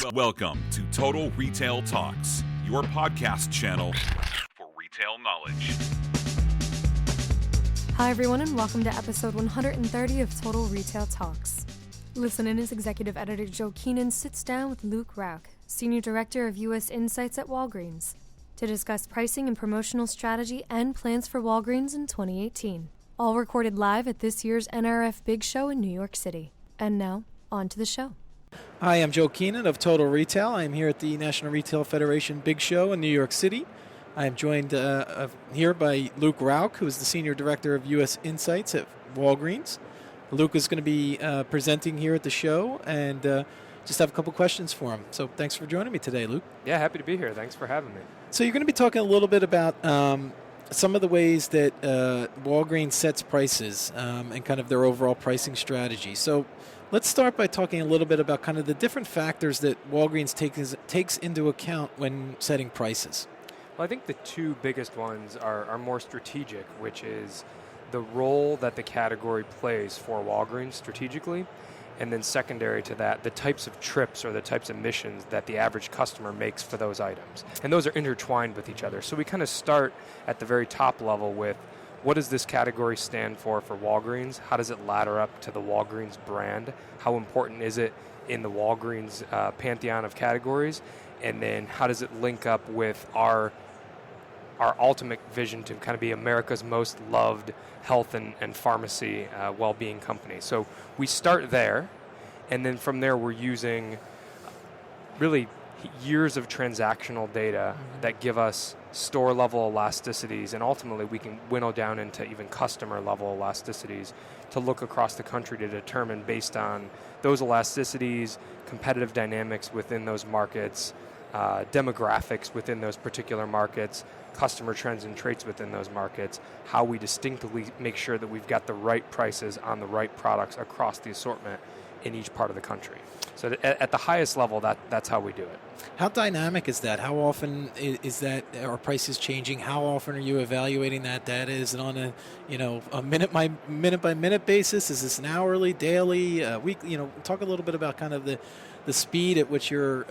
Welcome to Total Retail Talks, your podcast channel for retail knowledge. Hi, everyone, and welcome to episode 130 of Total Retail Talks. Listen in as Executive Editor Joe Keenan sits down with Luke Rauch, Senior Director of U.S. Insights at Walgreens, to discuss pricing and promotional strategy and plans for Walgreens in 2018. All recorded live at this year's NRF Big Show in New York City. And now, on to the show. Hi, I'm Joe Keenan of Total Retail. I am here at the National Retail Federation Big Show in New York City. I am joined here by Luke Rauch, who is the Senior Director of U.S. Insights at Walgreens. Luke is going to be presenting here at the show, and just have a couple questions for him. So thanks for joining me today, Luke. Yeah, happy to be here. Thanks for having me. So you're going to be talking a little bit about some of the ways that Walgreens sets prices and kind of their overall pricing strategy. So let's start by talking a little bit about kind of the different factors that Walgreens takes into account when setting prices. Well, I think the two biggest ones are more strategic, which is the role that the category plays for Walgreens strategically, and then secondary to that, the types of trips or the types of missions that the average customer makes for those items. And those are intertwined with each other. So we kind of start at the very top level with what does this category stand for Walgreens? How does it ladder up to the Walgreens brand? How important is it in the Walgreens pantheon of categories? And then how does it link up with our ultimate vision to kind of be America's most loved health and pharmacy well-being company? So we start there, and then from there we're using really years of transactional data that give us store-level elasticities, and ultimately we can winnow down into even customer-level elasticities to look across the country to determine, based on those elasticities, competitive dynamics within those markets, demographics within those particular markets, customer trends and traits within those markets, how we distinctively make sure that we've got the right prices on the right products across the assortment in each part of the country. So at the highest level, that's how we do it. How dynamic is that? How often is that? Are prices changing? How often are you evaluating that data? Is it on a minute by minute basis? Is this an hourly, daily, weekly? Talk a little bit about kind of the speed at which you're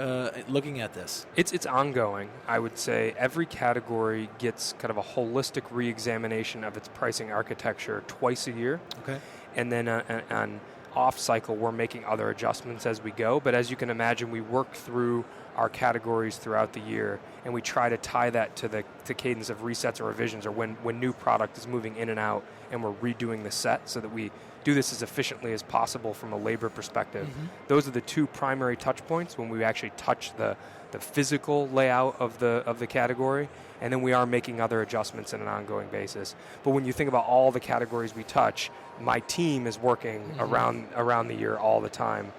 looking at this. It's ongoing. I would say every category gets kind of a holistic re-examination of its pricing architecture twice a year. Okay. And then on off cycle, we're making other adjustments as we go. But as you can imagine, we work through our categories throughout the year, and we try to tie that to the cadence of resets or revisions, or when new product is moving in and out, and we're redoing the set so that we do this as efficiently as possible from a labor perspective. Those are the two primary touch points when we actually touch the physical layout of the category, and then we are making other adjustments on an ongoing basis. But when you think about all the categories we touch, my team is working around the year all the time,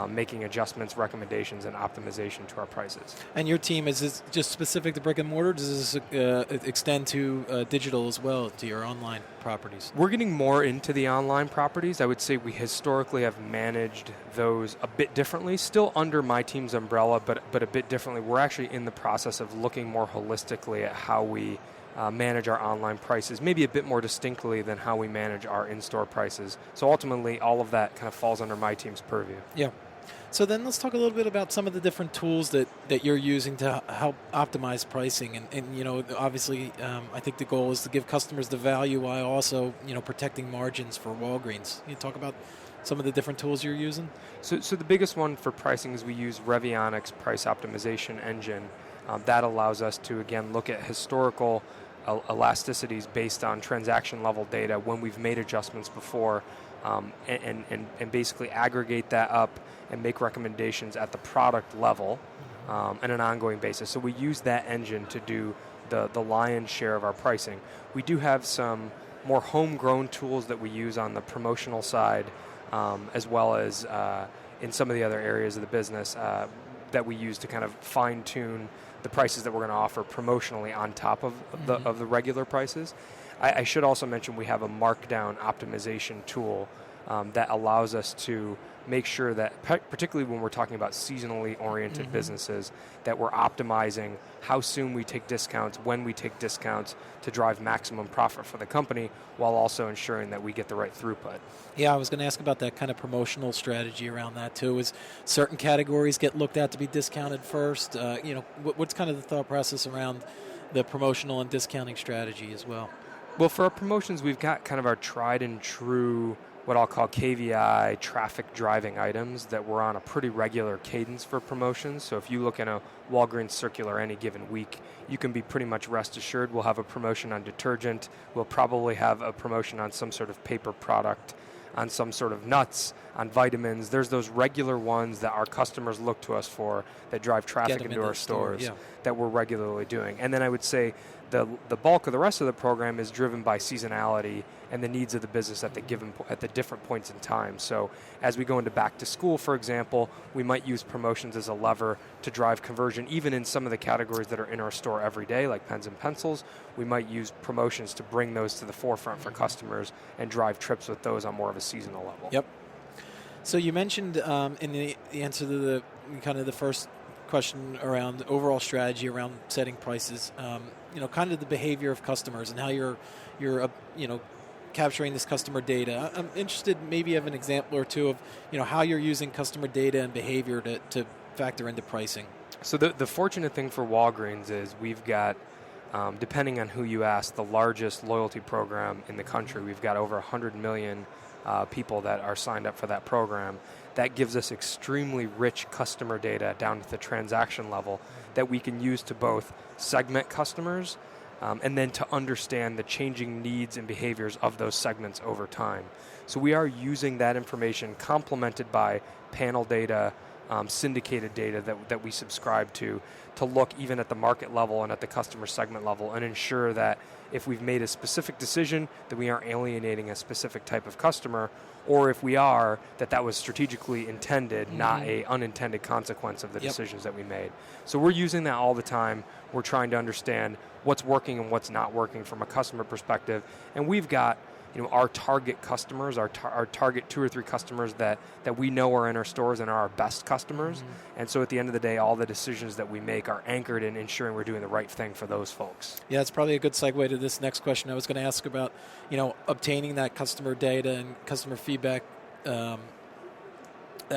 making adjustments, recommendations, and optimization to our prices. And your team, is this just specific to brick and mortar? Does this extend to digital as well, to your online properties? We're getting more into the online properties. I would say we historically have managed those a bit differently, still under my team's umbrella, but a bit differently. We're actually in the process of looking more holistically at how we manage our online prices, maybe a bit more distinctly than how we manage our in-store prices. So ultimately, all of that kind of falls under my team's purview. Yeah. So then let's talk a little bit about some of the different tools that you're using to help optimize pricing. And obviously, I think the goal is to give customers the value while also, protecting margins for Walgreens. Can you talk about some of the different tools you're using? So the biggest one for pricing is we use Revionics price optimization engine. That allows us to, again, look at historical elasticities based on transaction level data when we've made adjustments before, and basically aggregate that up and make recommendations at the product level on an ongoing basis. So we use that engine to do the lion's share of our pricing. We do have some more homegrown tools that we use on the promotional side, as well as in some of the other areas of the business that we use to kind of fine-tune the prices that we're going to offer promotionally on top of the regular prices. I should also mention we have a markdown optimization tool that allows us to make sure that, particularly when we're talking about seasonally oriented businesses, that we're optimizing how soon we take discounts, when we take discounts to drive maximum profit for the company, while also ensuring that we get the right throughput. Yeah, I was going to ask about that kind of promotional strategy around that too. Is certain categories get looked at to be discounted first? What's kind of the thought process around the promotional and discounting strategy as well? Well, for our promotions, we've got kind of our tried and true, what I'll call KVI, traffic driving items that we're on a pretty regular cadence for promotions. So if you look at a Walgreens circular any given week, you can be pretty much rest assured we'll have a promotion on detergent. We'll probably have a promotion on some sort of paper product, on some sort of nuts, on vitamins. There's those regular ones that our customers look to us for that drive traffic into our stores that we're regularly doing. And then I would say the bulk of the rest of the program is driven by seasonality and the needs of the business at the different points in time. So as we go into back to school, for example, we might use promotions as a lever to drive conversion, even in some of the categories that are in our store every day, like pens and pencils. We might use promotions to bring those to the forefront for customers and drive trips with those on more of a seasonal level. Yep. So you mentioned in the answer to the kind of the first question around overall strategy around setting prices, kind of the behavior of customers and how you're capturing this customer data. I'm interested, maybe you have an example or two of how you're using customer data and behavior to factor into pricing. So the fortunate thing for Walgreens is we've got, depending on who you ask, the largest loyalty program in the country. We've got over 100 million people that are signed up for that program. That gives us extremely rich customer data down to the transaction level that we can use to both segment customers and then to understand the changing needs and behaviors of those segments over time. So we are using that information complemented by panel data, syndicated data that we subscribe to look even at the market level and at the customer segment level and ensure that if we've made a specific decision that we aren't alienating a specific type of customer, or if we are, that was strategically intended, not a unintended consequence of the decisions that we made. So we're using that all the time. We're trying to understand what's working and what's not working from a customer perspective. And we've got our target customers, our target 2 or 3 customers that we know are in our stores and are our best customers. And so at the end of the day, all the decisions that we make are anchored in ensuring we're doing the right thing for those folks. Yeah, it's probably a good segue to this next question. I was going to ask about, obtaining that customer data and customer feedback. I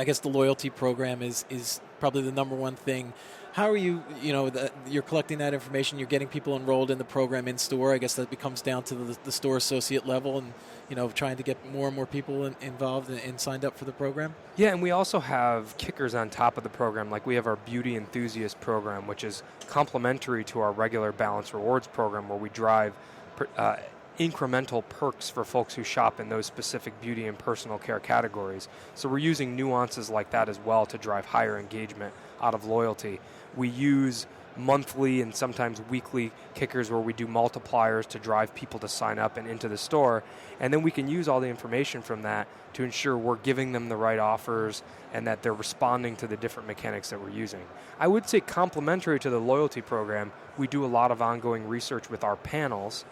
guess the loyalty program is probably the number one thing. How are you, you're collecting that information, you're getting people enrolled in the program in store. I guess that becomes down to the store associate level and, trying to get more and more people involved and signed up for the program? Yeah, and we also have kickers on top of the program. Like we have our Beauty Enthusiast program, which is complementary to our regular Balance Rewards program where we drive incremental perks for folks who shop in those specific beauty and personal care categories. So we're using nuances like that as well to drive higher engagement out of loyalty. We use monthly and sometimes weekly kickers where we do multipliers to drive people to sign up and into the store. And then we can use all the information from that to ensure we're giving them the right offers and that they're responding to the different mechanics that we're using. I would say complementary to the loyalty program, we do a lot of ongoing research with our panels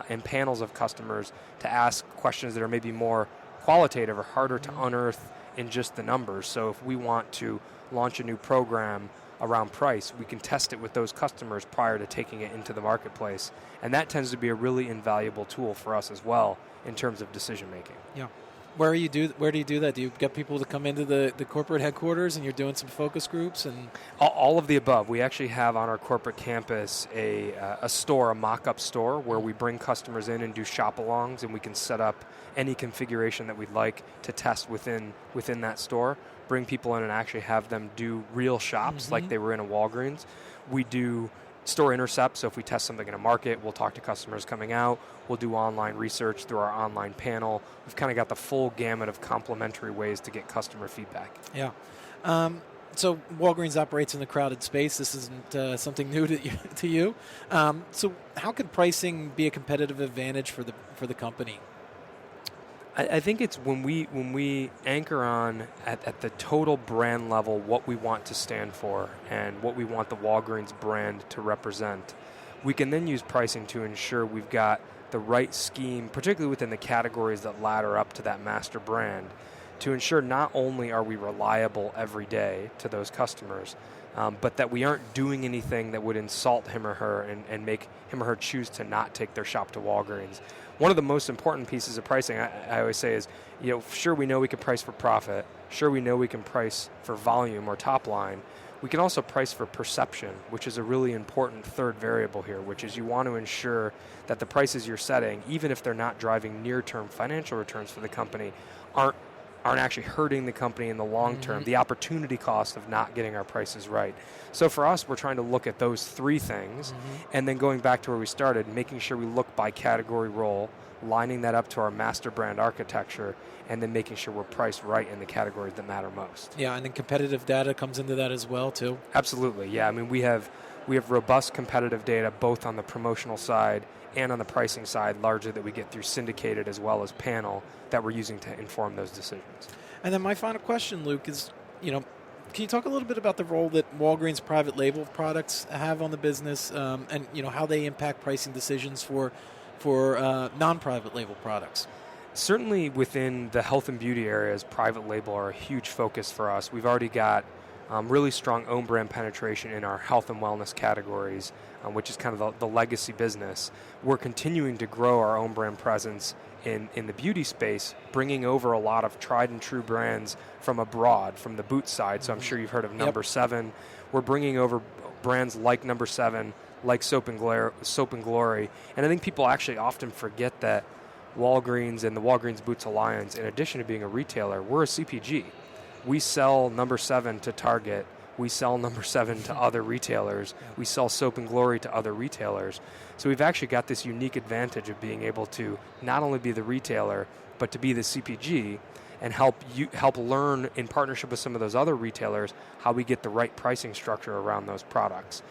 and panels of customers to ask questions that are maybe more qualitative or harder to unearth in just the numbers. So if we want to launch a new program around price, we can test it with those customers prior to taking it into the marketplace. And that tends to be a really invaluable tool for us as well in terms of decision making. Yeah. Where do you do that? Do you get people to come into the corporate headquarters and you're doing some focus groups? And all of the above. We actually have on our corporate campus a store, a mock-up store, where we bring customers in and do shop-alongs, and we can set up any configuration that we'd like to test within that store, bring people in and actually have them do real shops like they were in a Walgreens. We do store intercept, so if we test something in a market, we'll talk to customers coming out. We'll do online research through our online panel. We've kind of got the full gamut of complementary ways to get customer feedback. Yeah. So Walgreens operates in the crowded space. This isn't something new to you. So how can pricing be a competitive advantage for the company? I think it's when we anchor on at the total brand level what we want to stand for and what we want the Walgreens brand to represent. We can then use pricing to ensure we've got the right scheme, particularly within the categories that ladder up to that master brand, to ensure not only are we reliable every day to those customers, but that we aren't doing anything that would insult him or her and make him or her choose to not take their shop to Walgreens. One of the most important pieces of pricing, I always say, is, sure, we know we can price for profit. Sure, we know we can price for volume or top line. We can also price for perception, which is a really important third variable here, which is you want to ensure that the prices you're setting, even if they're not driving near-term financial returns for the company, aren't actually hurting the company in the long term, the opportunity cost of not getting our prices right. So for us, we're trying to look at those three things, and then going back to where we started, making sure we look by category role, lining that up to our master brand architecture, and then making sure we're priced right in the categories that matter most. Yeah, and then competitive data comes into that as well, too. Absolutely, yeah. I mean, we have robust competitive data both on the promotional side and on the pricing side, largely that we get through syndicated as well as panel that we're using to inform those decisions. And then my final question, Luke, is, can you talk a little bit about the role that Walgreens private label products have on the business, and how they impact pricing decisions for non-private label products? Certainly within the health and beauty areas, private label are a huge focus for us. We've already got really strong own brand penetration in our health and wellness categories, which is kind of the legacy business. We're continuing to grow our own brand presence in the beauty space, bringing over a lot of tried and true brands from abroad, from the boot side. So I'm sure you've heard of Number 7. We're bringing over brands like Number 7, like Soap and Glory. And I think people actually often forget that Walgreens and the Walgreens Boots Alliance, in addition to being a retailer, we're a CPG. We sell Number 7 to Target. We sell Number 7 to other retailers. We sell Soap and Glory to other retailers. So we've actually got this unique advantage of being able to not only be the retailer, but to be the CPG and help learn in partnership with some of those other retailers how we get the right pricing structure around those products.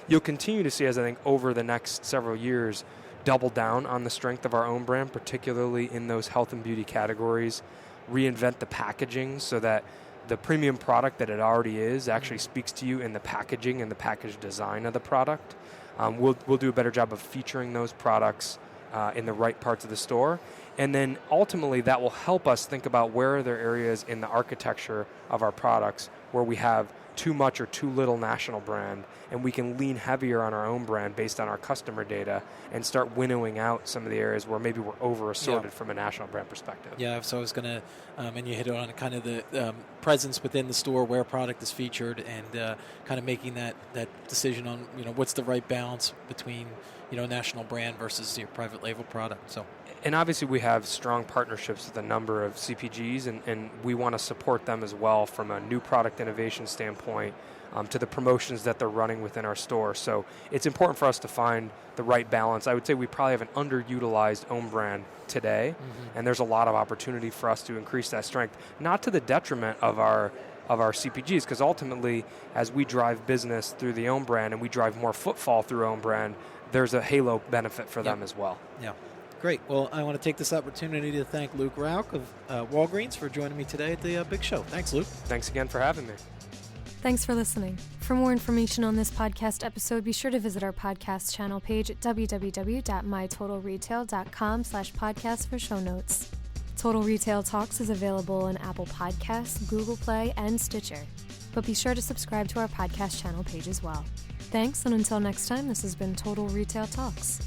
You'll continue to see, as I think, over the next several years, double down on the strength of our own brand, particularly in those health and beauty categories, reinvent the packaging so that the premium product that it already is actually speaks to you in the packaging and the package design of the product. We'll do a better job of featuring those products in the right parts of the store. And then ultimately that will help us think about where are there areas in the architecture of our products where we have too much or too little national brand, and we can lean heavier on our own brand based on our customer data and start winnowing out some of the areas where maybe we're over-assorted from a national brand perspective. Yeah, so I was going to, and you hit on kind of the presence within the store where a product is featured and kind of making that decision on, what's the right balance between, national brand versus your private label product. So. And obviously we have strong partnerships with a number of CPGs, and we want to support them as well from a new product innovation standpoint to the promotions that they're running within our store. So it's important for us to find the right balance. I would say we probably have an underutilized own brand today, and there's a lot of opportunity for us to increase that strength, not to the detriment of our CPGs, because ultimately as we drive business through the own brand and we drive more footfall through own brand, there's a halo benefit for them as well. Yeah. Great. Well, I want to take this opportunity to thank Luke Rauch of Walgreens for joining me today at the Big Show. Thanks, Luke. Thanks again for having me. Thanks for listening. For more information on this podcast episode, be sure to visit our podcast channel page at www.mytotalretail.com/podcast for show notes. Total Retail Talks is available on Apple Podcasts, Google Play, and Stitcher. But be sure to subscribe to our podcast channel page as well. Thanks, and until next time, this has been Total Retail Talks.